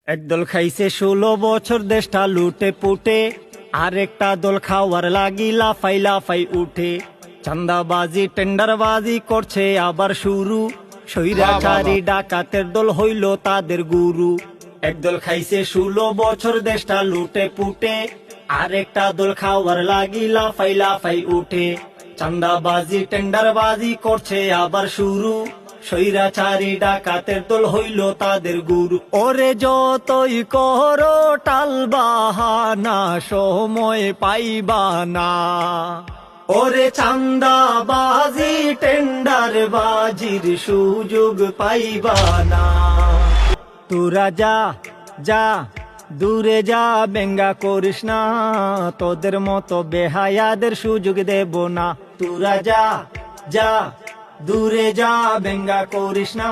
একদল খাইছে 16 বছর দেশটা লুটে পুটে, আর একটা দল খাওয়ার লাগি লাফাই লাফাই উঠে। চান্দাবাজি টেন্ডারবাজি করছে আবার শুরু, স্বৈরাচারী ডাকাতের দল হইল তাদের গুরু। একদল খাইছে 16 বছর দেশটা লুটে পুটে, আর একটা দল খাওয়ার লাগি লাফাই লাফাই উঠে। চান্দাবাজি টেন্ডারবাজি করছে আবার শুরু, স্বৈরাচারী ডাকাতের দল হইল তাদের গুরু। ওরে যতই করো টাল বাহানা, সময় পাইবা না। ওরে চান্দাবাজি টেন্ডার বাজির সুযোগ পাইবা না। তোরা যা যা দূরে যা, বেঙ্গা করিস না, তোদের মতো বেহায়াদের সুযোগ দেব না। তোরা যা যা দূরে যা, বেঙ্গা করিস না,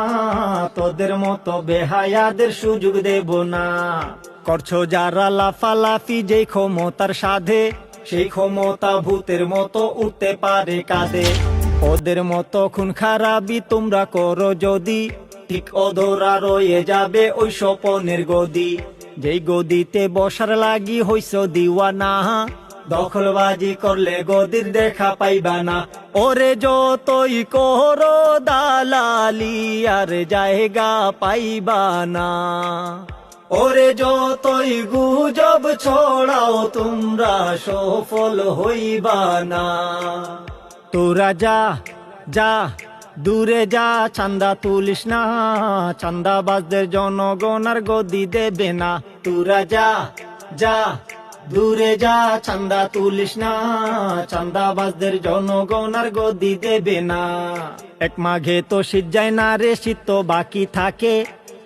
তোদের মতো বেহায়াদের সুযোগ দেব না। করছো যারা লাফালাফি যেই ক্ষমতার সাধে, সেই ক্ষমতা ভূতের মতো উঠতে পারে কাঁধে। ওদের মতো খুন খারাপি তোমরা করো যদি, ঠিক অধরা রয়ে যাবে ওই স্বপনের গদি। যেই গদিতে বসার লাগি হইছ দিওয়ানা, দখলবাজি করলে গদির দেখা পাইবা না। ওরে যতই করো দালালি, আর জায়গা পাইবা না। ওরে যতই গুজব ছড়াও, তোমরা সফল হইবা না। তোরা যা যা দূরে যা, চান্দা তুলিস না, চান্দাবাজদের জনগণ আর গদি দেবে না। তোরা যা যা দূরে যা, চান্দা তুলিস না, চান্দাবাজদের জনগণ আর গদি দেবে না। এক মাঘে তো শীত যায় না রে, শীত তো বাকি থাকে,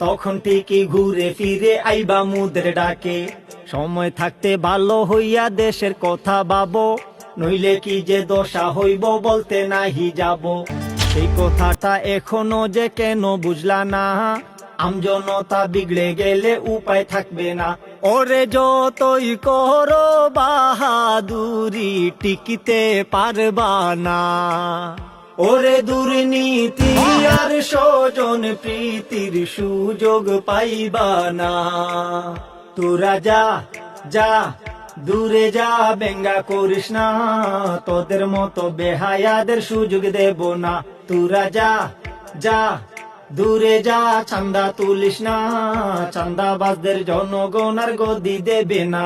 তখন ঠিকই ঘুরে ফিরে আইবা মুদের ডাকে। সময় থাকতে ভালো হইয়া দেশের কথা ভাবো, নইলে কি যে দশা হইব বলতে নাহি যাব। এই কথাটা এখনো যে কেন বুঝলা না, আমজনতা বিগড়ে গেলে উপায় থাকবে না। ওরে যতই করো বাহাদুরি, টিকিতে পারবা না। ওরে দুর্নীতি আর স্বজন প্রীতির সুযোগ পাইবা না। তোরা যা যা দূরে যা, বেঙ্গা করিস না, তোদের মতো বেহায়াদের সুযোগ দেব না। তোরা যা যা দূরে যা, চান্দা তুলিস না, চান্দাবাজদের জনগণ আর গদি দেবে না।